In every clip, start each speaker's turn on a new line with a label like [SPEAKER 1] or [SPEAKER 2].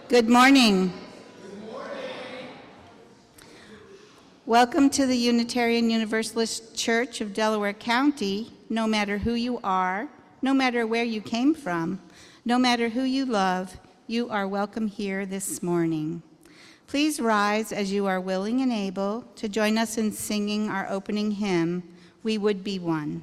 [SPEAKER 1] Good morning. Welcome to the Unitarian Universalist Church of Delaware County. No matter who you are, no matter where you came from, no matter who you love, you are welcome here this morning. Please rise as you are willing and able to join us in singing our opening hymn, We Would Be One.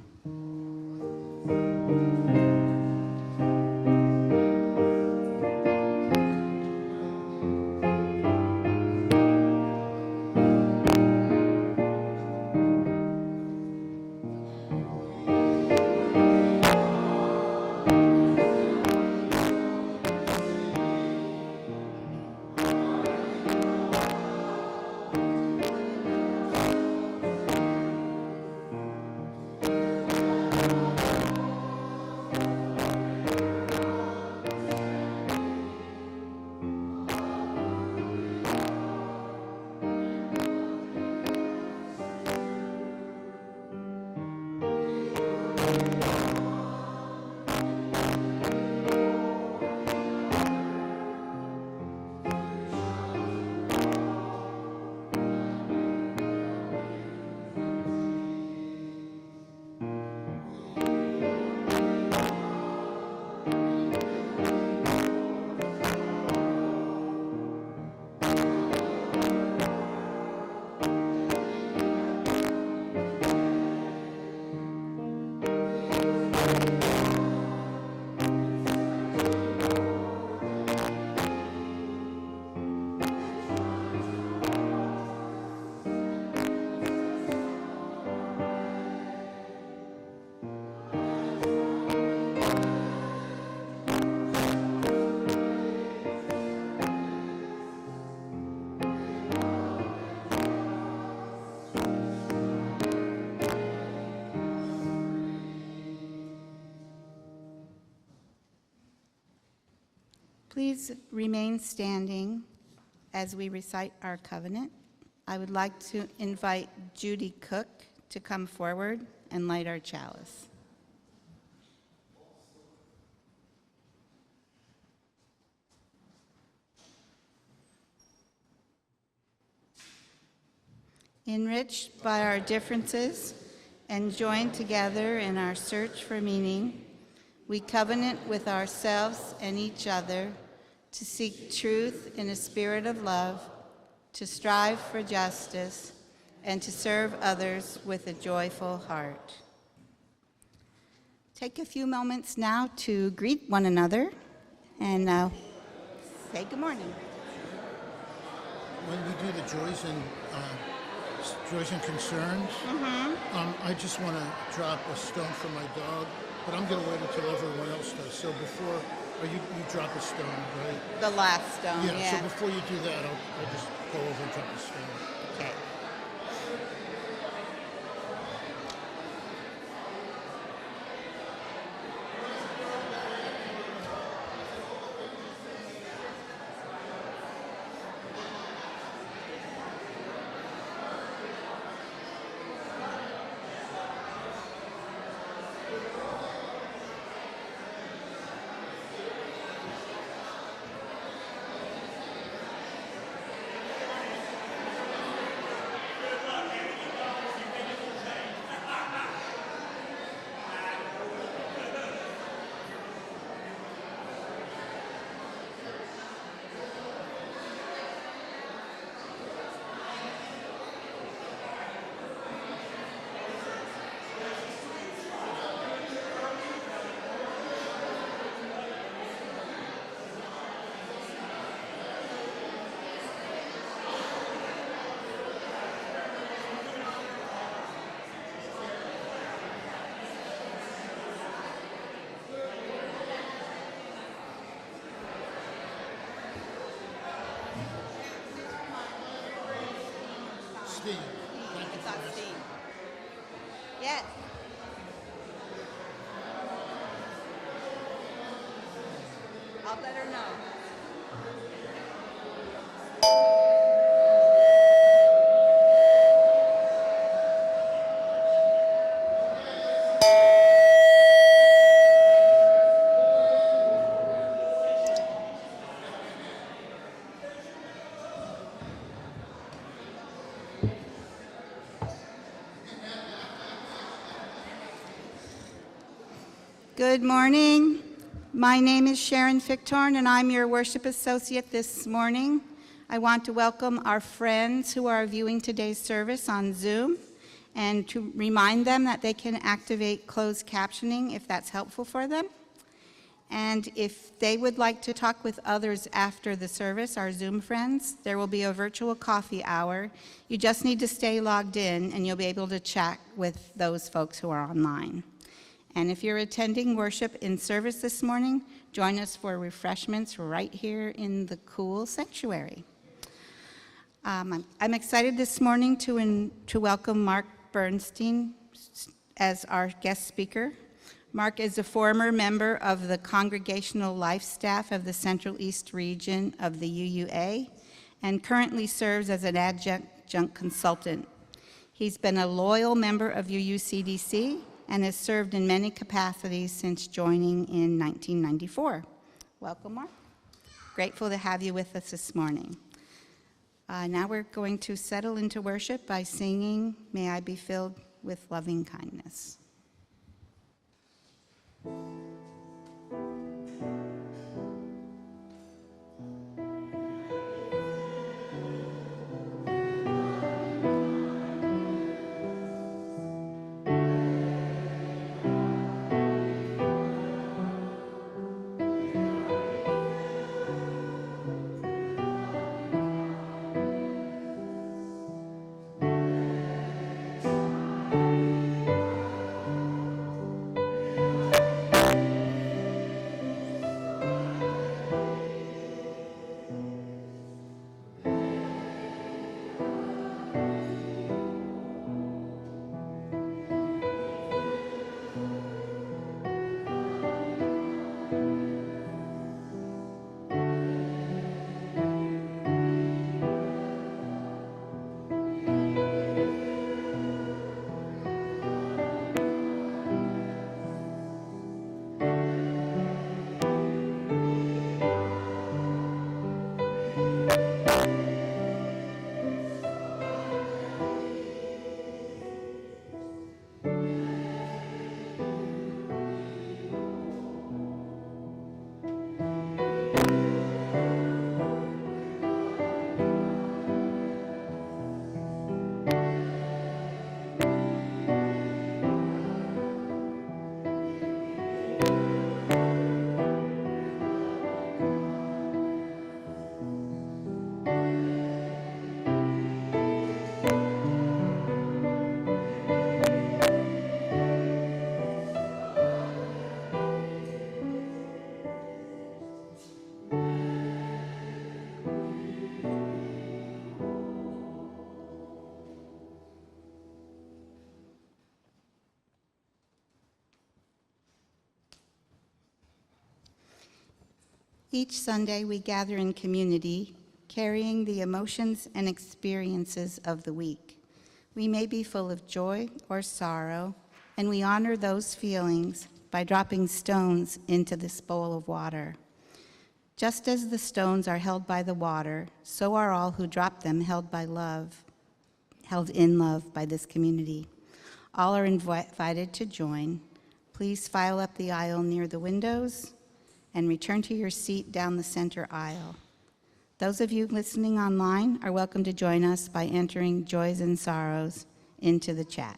[SPEAKER 1] Please remain standing as we recite our covenant. I would like to invite Judy Cook to come forward and light our chalice. Enriched by our differences and joined together in our search for meaning, we covenant with ourselves and each other to seek truth in a spirit of love, to strive for justice, and to serve others with a joyful heart. Take a few moments now to greet one another and say good morning.
[SPEAKER 2] When we do the joys and concerns, I just want to drop a stone for my dog, but I'm going to wait until everyone else does. So before, you drop a stone, right?
[SPEAKER 1] The last stone, yeah.
[SPEAKER 2] So before you do that, I'll just go over and drop a stone.
[SPEAKER 1] Okay.
[SPEAKER 2] Steve, thank you for this.
[SPEAKER 1] Steve. Yes. I'll let her know. Good morning. My name is Sharon Fichtorn, and I'm your worship associate this morning. I want to welcome our friends who are viewing today's service on Zoom and to remind them that they can activate closed captioning if that's helpful for them. And if they would like to talk with others after the service, our Zoom friends, there will be a virtual coffee hour. You just need to stay logged in and you'll be able to chat with those folks who are online. And if you're attending worship in service this morning, join us for refreshments right here in the cool sanctuary. I'm excited this morning to welcome Mark Bernstein as our guest speaker. Mark is a former member of the Congregational Life Staff of the Central East region of the UUA and currently serves as an adjunct consultant. He's been a loyal member of UUCDC and has served in many capacities since joining in 1994. Welcome, Mark. Grateful to have you with us this morning. Now we're going to settle into worship by singing, "May I Be Filled with Loving Kindness." Each Sunday, we gather in community, carrying the emotions and experiences of the week. We may be full of joy or sorrow, and we honor those feelings by dropping stones into this bowl of water. Just as the stones are held by the water, so are all who drop them held in love by this community. All are invited to join. Please file up the aisle near the windows and return to your seat down the center aisle. Those of you listening online are welcome to join us by entering joys and sorrows into the chat.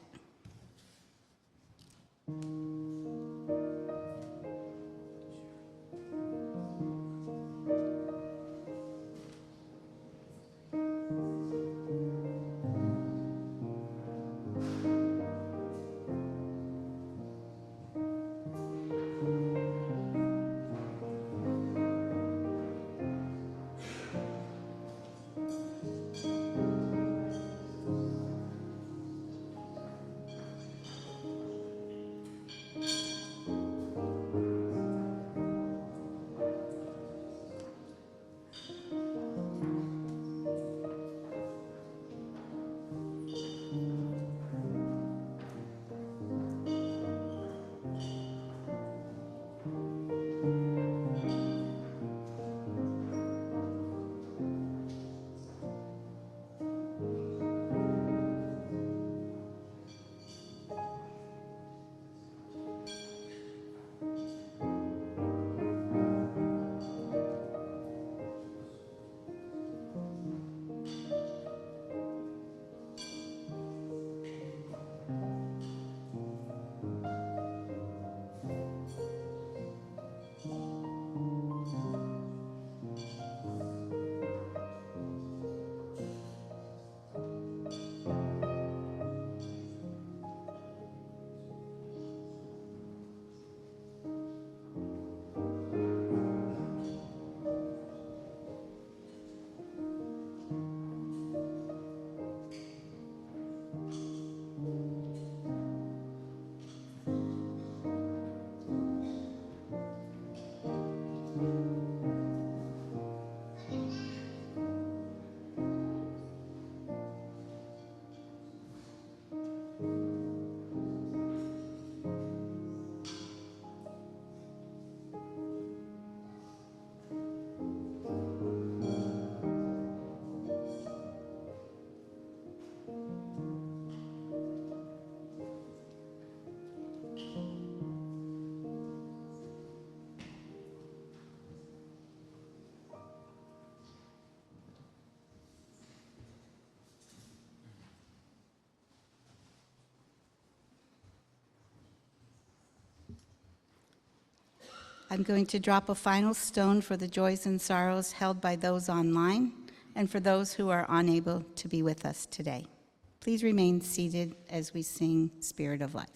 [SPEAKER 1] I'm going to drop a final stone for the joys and sorrows held by those online and for those who are unable to be with us today. Please remain seated as we sing Spirit of Life.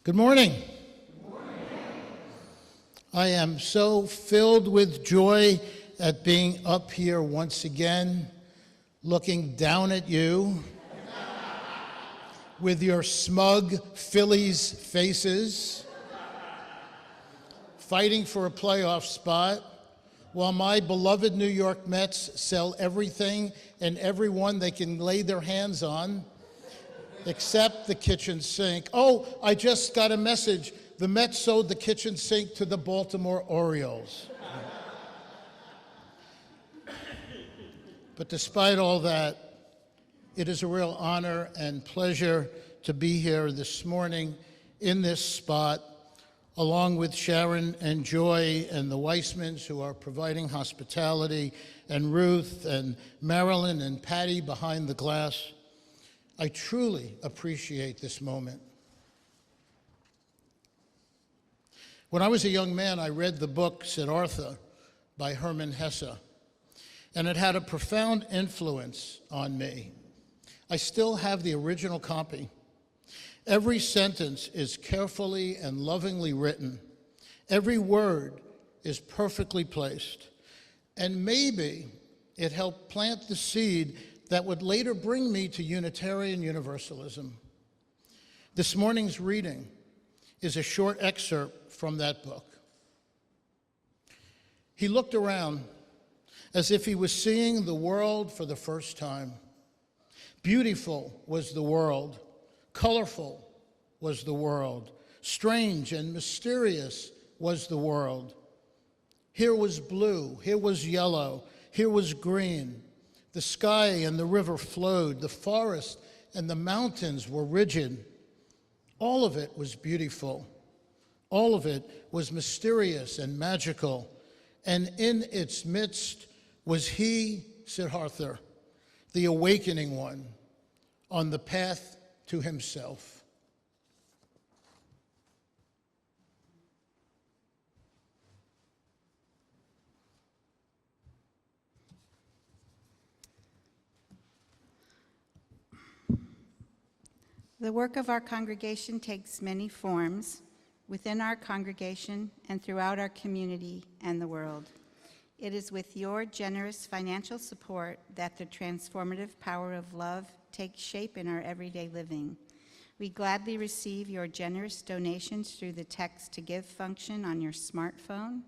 [SPEAKER 2] Good morning. I am so filled with joy at being up here once again, looking down at you with your smug Phillies faces, fighting for a playoff spot, while my beloved New York Mets sell everything and everyone they can lay their hands on, except the kitchen sink. Oh, I just got a message. The Mets sold the kitchen sink to the Baltimore Orioles. But despite all that, it is a real honor and pleasure to be here this morning in this spot, along with Sharon and Joy and the Weissmans, who are providing hospitality, and Ruth and Marilyn and Patty behind the glass. I truly appreciate this moment. When I was a young man, I read the book Siddhartha by Hermann Hesse, and it had a profound influence on me. I still have the original copy. Every sentence is carefully and lovingly written. Every word is perfectly placed. And maybe it helped plant the seed that would later bring me to Unitarian Universalism. This morning's reading is a short excerpt from that book. He looked around as if he was seeing the world for the first time. Beautiful was the world, colorful was the world, strange and mysterious was the world. Here was blue, here was yellow, here was green. The sky and the river flowed, the forest and the mountains were rigid. All of it was beautiful. All of it was mysterious and magical. And in its midst was he, Siddhartha, the awakening one, on the path to himself.
[SPEAKER 1] The work of our congregation takes many forms within our congregation and throughout our community and the world. It is with your generous financial support that the transformative power of love takes shape in our everyday living. We gladly receive your generous donations through the text to give function on your smartphone.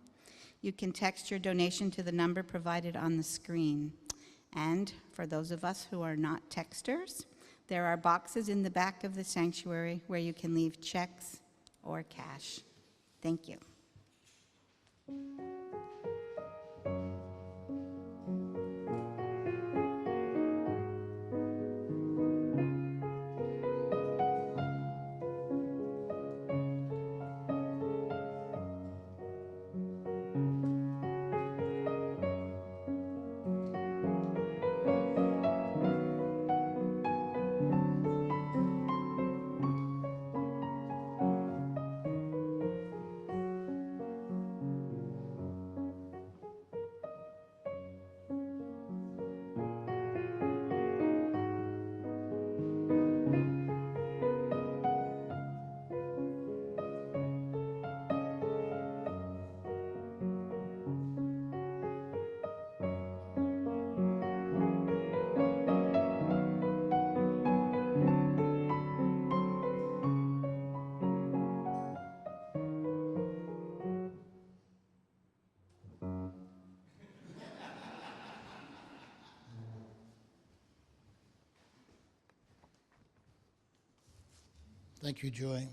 [SPEAKER 1] You can text your donation to the number provided on the screen. And for those of us who are not texters, there are boxes in the back of the sanctuary where you can leave checks or cash. Thank you.
[SPEAKER 2] Thank you, Joy.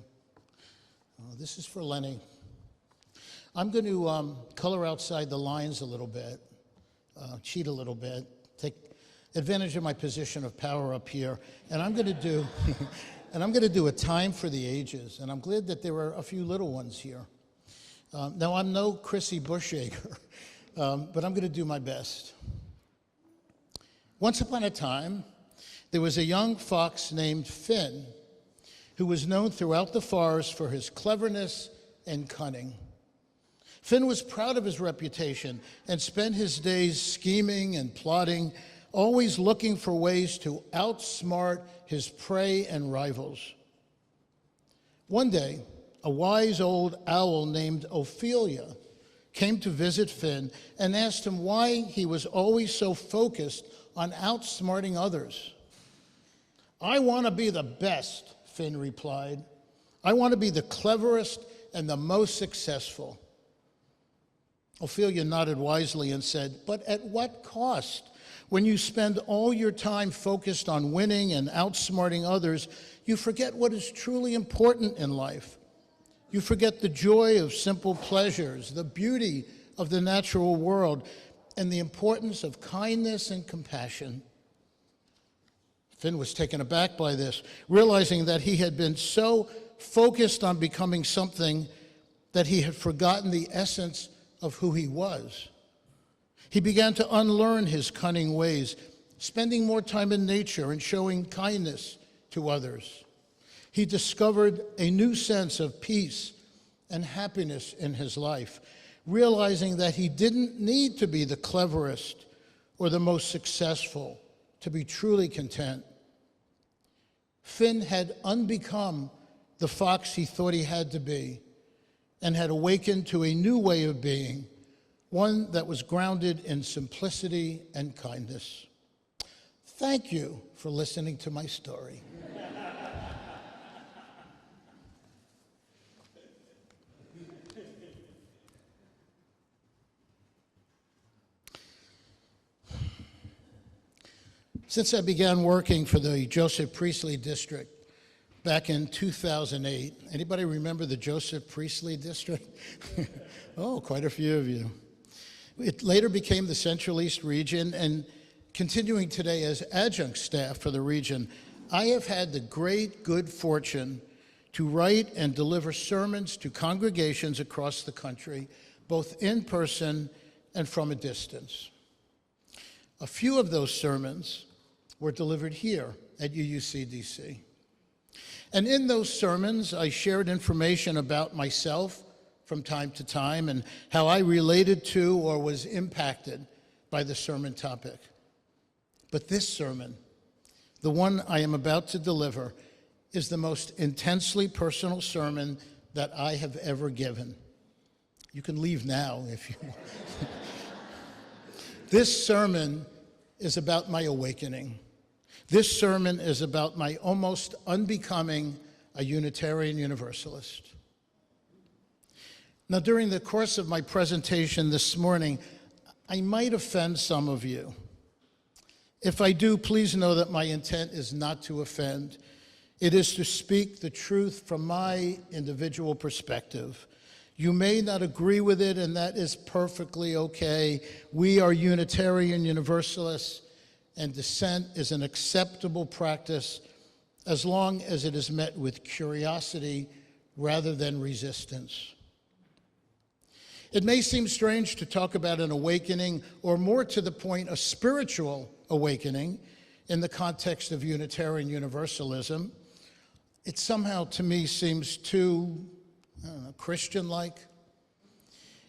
[SPEAKER 2] This is for Lenny. I'm going to color outside the lines a little bit, cheat a little bit, take advantage of my position of power up here, and I'm going to do, and I'm going to do a time for the ages. And I'm glad that there are a few little ones here. Now I'm no Chrissy Bushacre, but I'm going to do my best. Once upon a time, there was a young fox named Finn, who was known throughout the forest for his cleverness and cunning. Finn was proud of his reputation and spent his days scheming and plotting, always looking for ways to outsmart his prey and rivals. One day, a wise old owl named Ophelia came to visit Finn and asked him why he was always so focused on outsmarting others. "I want to be the best," Finn replied. "I want to be the cleverest and the most successful." Ophelia nodded wisely and said, "But at what cost? When you spend all your time focused on winning and outsmarting others, you forget what is truly important in life. You forget the joy of simple pleasures, the beauty of the natural world, and the importance of kindness and compassion." Finn was taken aback by this, realizing that he had been so focused on becoming something that he had forgotten the essence of who he was. He began to unlearn his cunning ways, spending more time in nature and showing kindness to others. He discovered a new sense of peace and happiness in his life, realizing that he didn't need to be the cleverest or the most successful to be truly content. Finn had unbecome the fox he thought he had to be and had awakened to a new way of being, one that was grounded in simplicity and kindness. Thank you for listening to my story. Since I began working for the Joseph Priestley District back in 2008, anybody remember the Joseph Priestley District? Oh, quite a few of you. It later became the Central East region, and continuing today as adjunct staff for the region, I have had the great good fortune to write and deliver sermons to congregations across the country, both in person and from a distance. A few of those sermons were delivered here at UUCDC. And in those sermons, I shared information about myself from time to time and how I related to or was impacted by the sermon topic. But this sermon, the one I am about to deliver, is the most intensely personal sermon that I have ever given. You can leave now if you want. This sermon is about my awakening. This sermon is about my almost unbecoming a Unitarian Universalist. Now, during the course of my presentation this morning, I might offend some of you. If I do, please know that my intent is not to offend. It is to speak the truth from my individual perspective. You may not agree with it, and that is perfectly okay. We are Unitarian Universalists, and dissent is an acceptable practice as long as it is met with curiosity rather than resistance. It may seem strange to talk about an awakening, or more to the point, a spiritual awakening, in the context of Unitarian Universalism. It somehow, to me, seems too, Christian-like.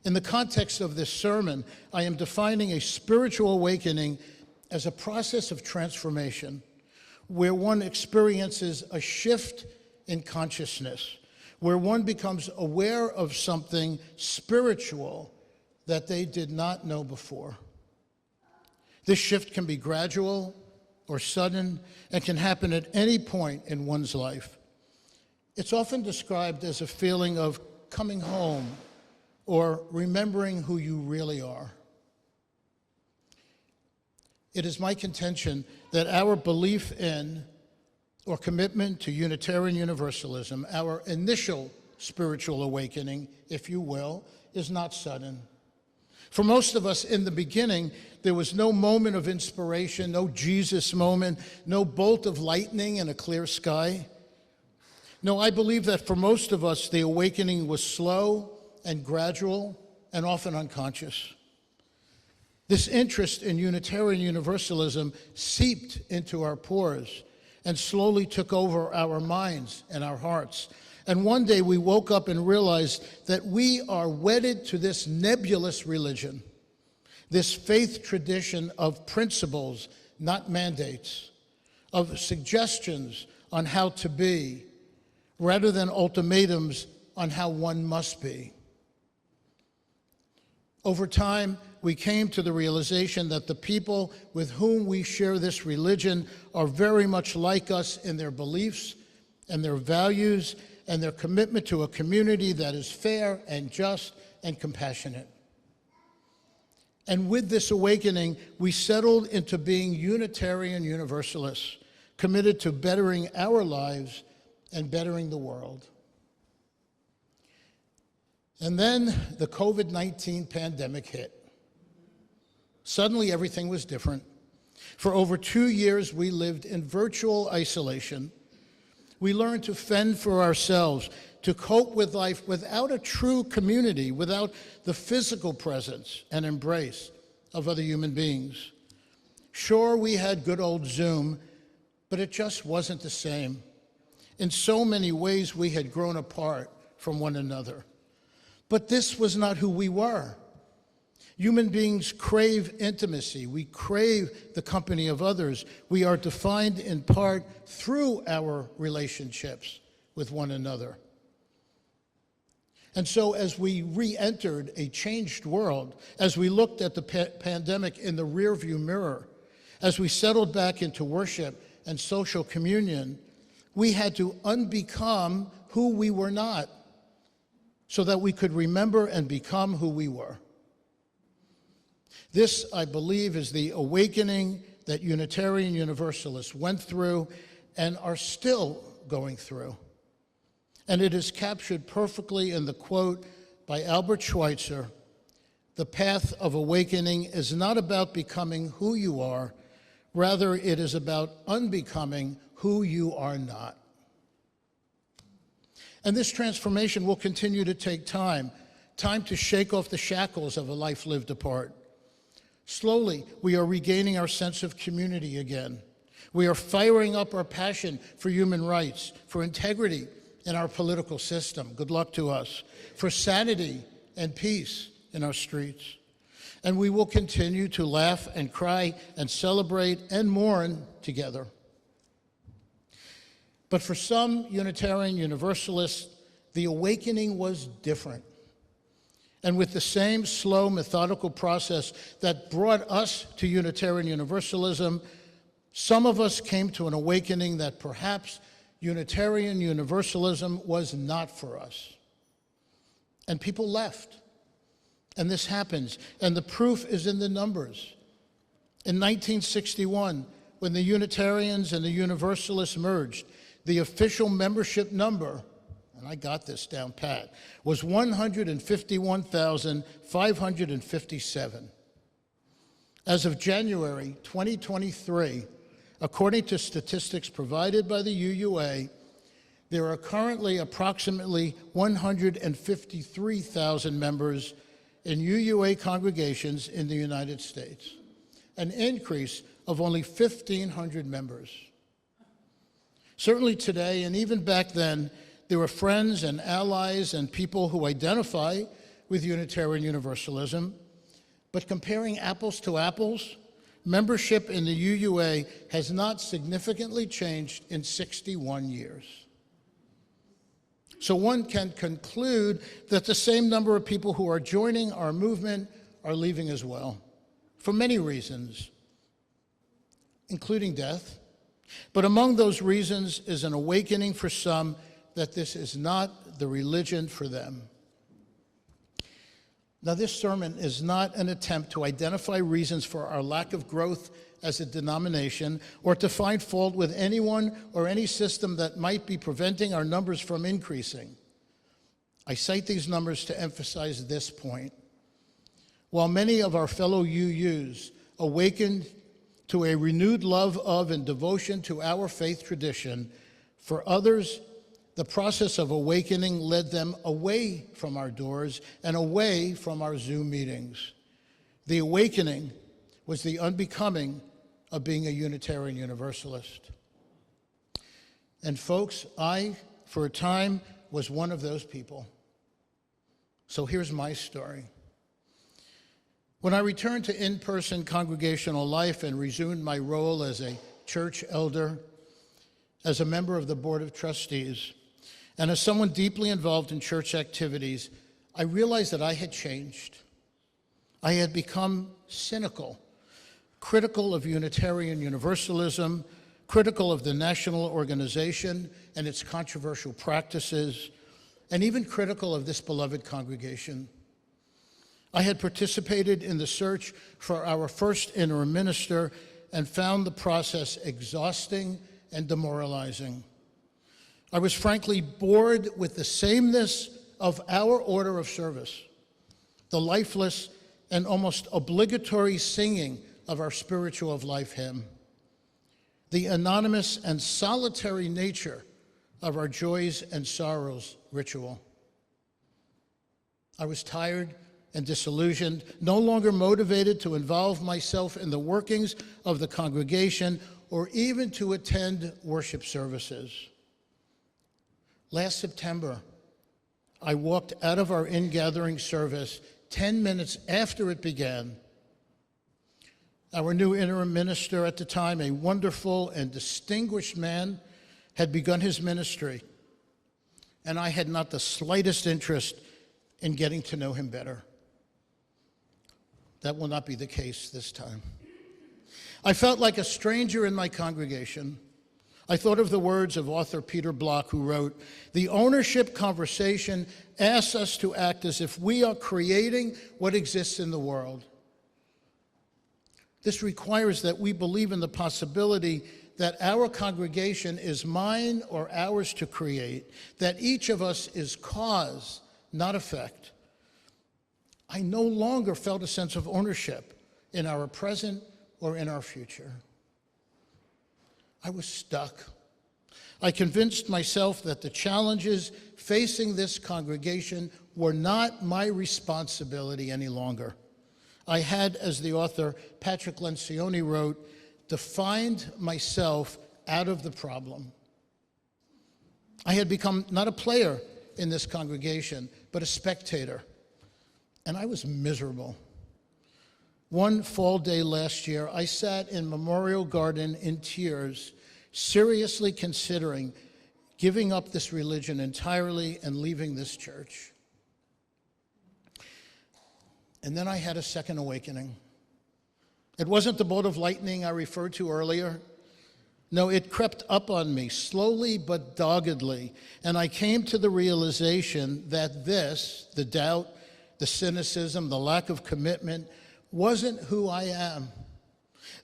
[SPEAKER 2] In the context of this sermon, I am defining a spiritual awakening as a process of transformation where one experiences a shift in consciousness, where one becomes aware of something spiritual that they did not know before. This shift can be gradual or sudden and can happen at any point in one's life. It's often described as a feeling of coming home or remembering who you really are. It is my contention that our belief in or commitment to Unitarian Universalism, our initial spiritual awakening, if you will, is not sudden. For most of us in the beginning, there was no moment of inspiration, no Jesus moment, no bolt of lightning in a clear sky. No, I believe that for most of us, the awakening was slow and gradual and often unconscious. This interest in Unitarian Universalism seeped into our pores and slowly took over our minds and our hearts. And one day we woke up and realized that we are wedded to this nebulous religion, this faith tradition of principles, not mandates, of suggestions on how to be, rather than ultimatums on how one must be. Over time, we came to the realization that the people with whom we share this religion are very much like us in their beliefs and their values and their commitment to a community that is fair and just and compassionate. And with this awakening, we settled into being Unitarian Universalists, committed to bettering our lives and bettering the world. And then the COVID-19 pandemic hit. Suddenly, everything was different. For over 2 years, we lived in virtual isolation. We learned to fend for ourselves, to cope with life without a true community, without the physical presence and embrace of other human beings. Sure, we had good old Zoom, but it just wasn't the same. In so many ways, we had grown apart from one another. But this was not who we were. Human beings crave intimacy. We crave the company of others. We are defined in part through our relationships with one another. And so as we re-entered a changed world, as we looked at the pandemic in the rearview mirror, as we settled back into worship and social communion, we had to unbecome who we were not so that we could remember and become who we were. This, I believe, is the awakening that Unitarian Universalists went through and are still going through. And it is captured perfectly in the quote by Albert Schweitzer: "The path of awakening is not about becoming who you are, rather it is about unbecoming who you are not." And this transformation will continue to take time to shake off the shackles of a life lived apart. Slowly, we are regaining our sense of community again. We are firing up our passion for human rights, for integrity in our political system. Good luck to us. For sanity and peace in our streets. And we will continue to laugh and cry and celebrate and mourn together. But for some Unitarian Universalists, the awakening was different. And with the same slow, methodical process that brought us to Unitarian Universalism, some of us came to an awakening that perhaps Unitarian Universalism was not for us. And people left. And this happens. And the proof is in the numbers. In 1961, when the Unitarians and the Universalists merged, the official membership number, and I got this down pat, was 151,557. As of January 2023, according to statistics provided by the UUA, there are currently approximately 153,000 members in UUA congregations in the United States, an increase of only 1,500 members. Certainly today, and even back then, there were friends and allies and people who identify with Unitarian Universalism, but comparing apples to apples, membership in the UUA has not significantly changed in 61 years. So one can conclude that the same number of people who are joining our movement are leaving as well, for many reasons, including death. But among those reasons is an awakening for some that this is not the religion for them. Now, this sermon is not an attempt to identify reasons for our lack of growth as a denomination or to find fault with anyone or any system that might be preventing our numbers from increasing. I cite these numbers to emphasize this point. While many of our fellow UUs awakened to a renewed love of and devotion to our faith tradition, for others, the process of awakening led them away from our doors and away from our Zoom meetings. The awakening was the unbecoming of being a Unitarian Universalist. And folks, I, for a time, was one of those people. So here's my story. When I returned to in-person congregational life and resumed my role as a church elder, as a member of the Board of Trustees, and as someone deeply involved in church activities, I realized that I had changed. I had become cynical, critical of Unitarian Universalism, critical of the national organization and its controversial practices, and even critical of this beloved congregation. I had participated in the search for our first interim minister and found the process exhausting and demoralizing. I was frankly bored with the sameness of our order of service, the lifeless and almost obligatory singing of our Spiritual of Life hymn, the anonymous and solitary nature of our joys and sorrows ritual. I was tired and disillusioned, no longer motivated to involve myself in the workings of the congregation or even to attend worship services. Last September, I walked out of our in-gathering service 10 minutes after it began. Our new interim minister at the time, a wonderful and distinguished man, had begun his ministry, and I had not the slightest interest in getting to know him better. That will not be the case this time. I felt like a stranger in my congregation. I thought of the words of author Peter Block, who wrote, "The ownership conversation asks us to act as if we are creating what exists in the world. This requires that we believe in the possibility that our congregation is mine or ours to create, that each of us is cause, not effect. I no longer felt a sense of ownership in our present or in our future. I was stuck. I convinced myself that the challenges facing this congregation were not my responsibility any longer. I had, as the author Patrick Lencioni wrote, defined myself out of the problem. I had become not a player in this congregation, but a spectator, and I was miserable. One fall day last year, I sat in Memorial Garden in tears, seriously considering giving up this religion entirely and leaving this church. And then I had a second awakening. It wasn't the bolt of lightning I referred to earlier. No, it crept up on me, slowly but doggedly, and I came to the realization that this, the doubt, the cynicism, the lack of commitment, wasn't who I am,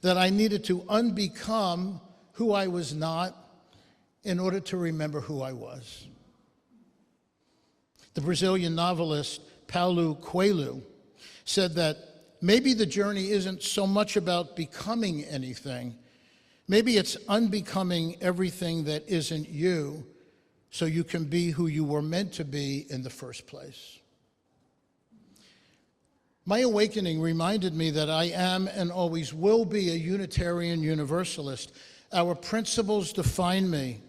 [SPEAKER 2] that I needed to unbecome who I was not in order to remember who I was. The Brazilian novelist Paulo Coelho said that maybe the journey isn't so much about becoming anything. Maybe it's unbecoming everything that isn't you so you can be who you were meant to be in the first place. My awakening reminded me that I am and always will be a Unitarian Universalist. Our principles define me.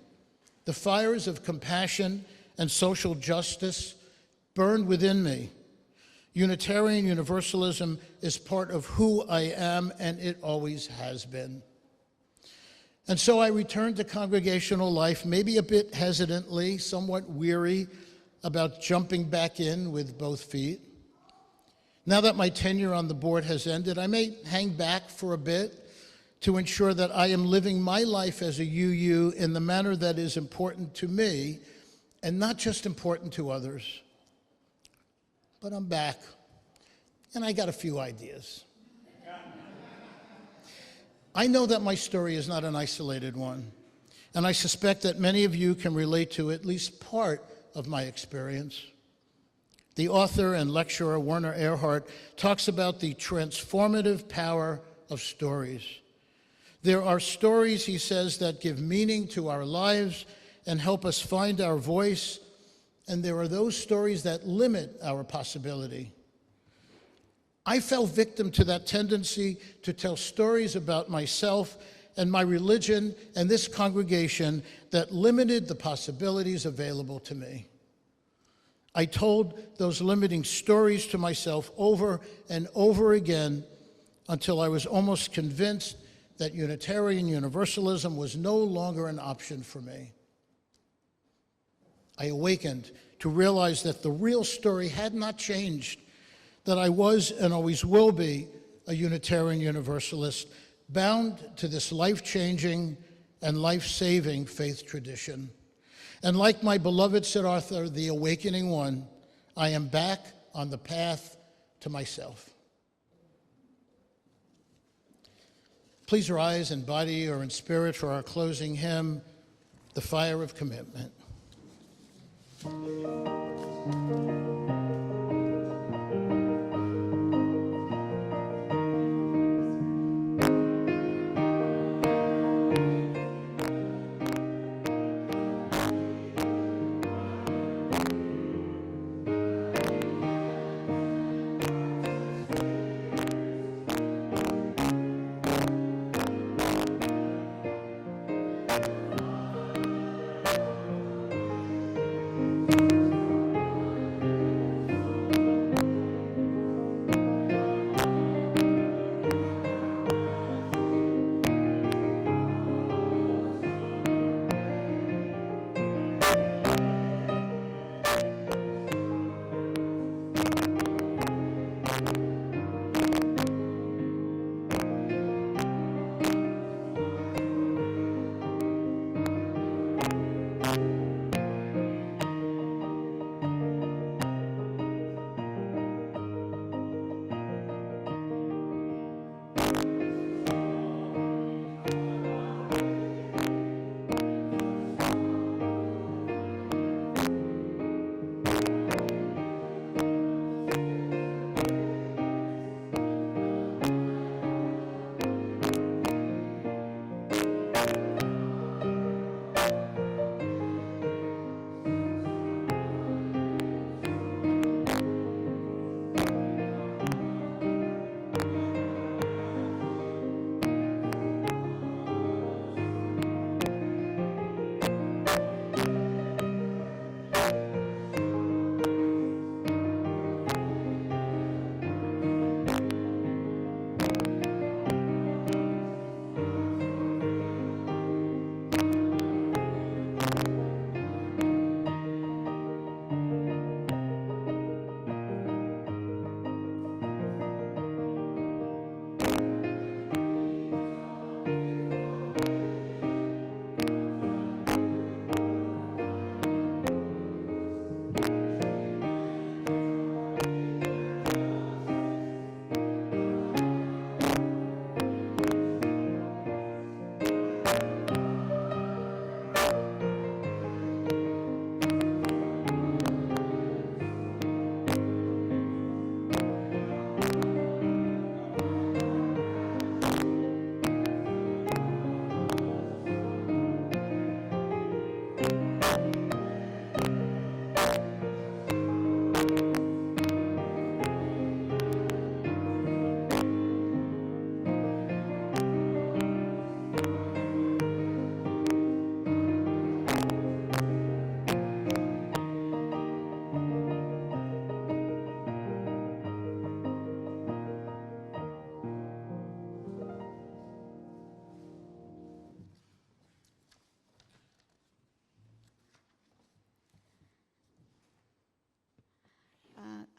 [SPEAKER 2] The fires of compassion and social justice burned within me. Unitarian Universalism is part of who I am, and it always has been. And so I returned to congregational life, maybe a bit hesitantly, somewhat weary about jumping back in with both feet. Now that my tenure on the board has ended, I may hang back for a bit to ensure that I am living my life as a UU in the manner that is important to me and not just important to others. But I'm back, and I got a few ideas. I know that my story is not an isolated one, and I suspect that many of you can relate to at least part of my experience. The author and lecturer Werner Erhard talks about the transformative power of stories. There are stories, he says, that give meaning to our lives and help us find our voice, and there are those stories that limit our possibility. I fell victim to that tendency to tell stories about myself and my religion and this congregation that limited the possibilities available to me. I told those limiting stories to myself over and over again until I was almost convinced that Unitarian Universalism was no longer an option for me. I awakened to realize that the real story had not changed, that I was and always will be a Unitarian Universalist, bound to this life-changing and life-saving faith tradition. And like my beloved Siddhartha, the Awakening One, I am back on the path to myself. Please rise in body or in spirit for our closing hymn, The Fire of Commitment.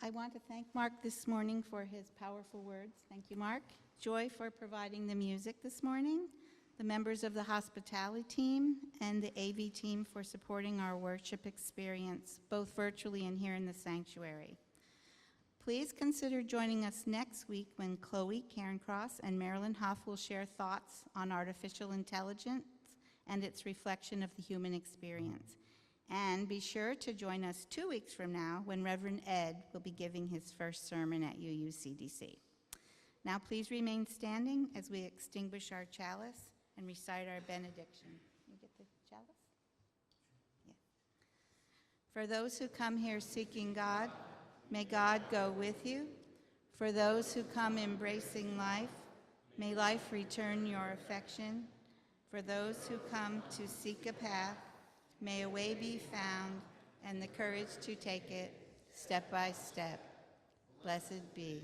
[SPEAKER 1] I want to thank Mark this morning for his powerful words. Thank you, Mark. Joy for providing the music this morning, the members of the hospitality team, and the AV team for supporting our worship experience, both virtually and here in the sanctuary. Please consider joining us next week when Chloe Cairncross and Marilyn Huff will share thoughts on artificial intelligence and its reflection of the human experience. And be sure to join us 2 weeks from now when Reverend Ed will be giving his first sermon at UUCDC. Now please remain standing as we extinguish our chalice and recite our benediction. You get the chalice? Yeah. For those who come here seeking God, may God go with you. For those who come embracing life, may life return your affection. For those who come to seek a path, may a way be found and the courage to take it step by step. Blessed be.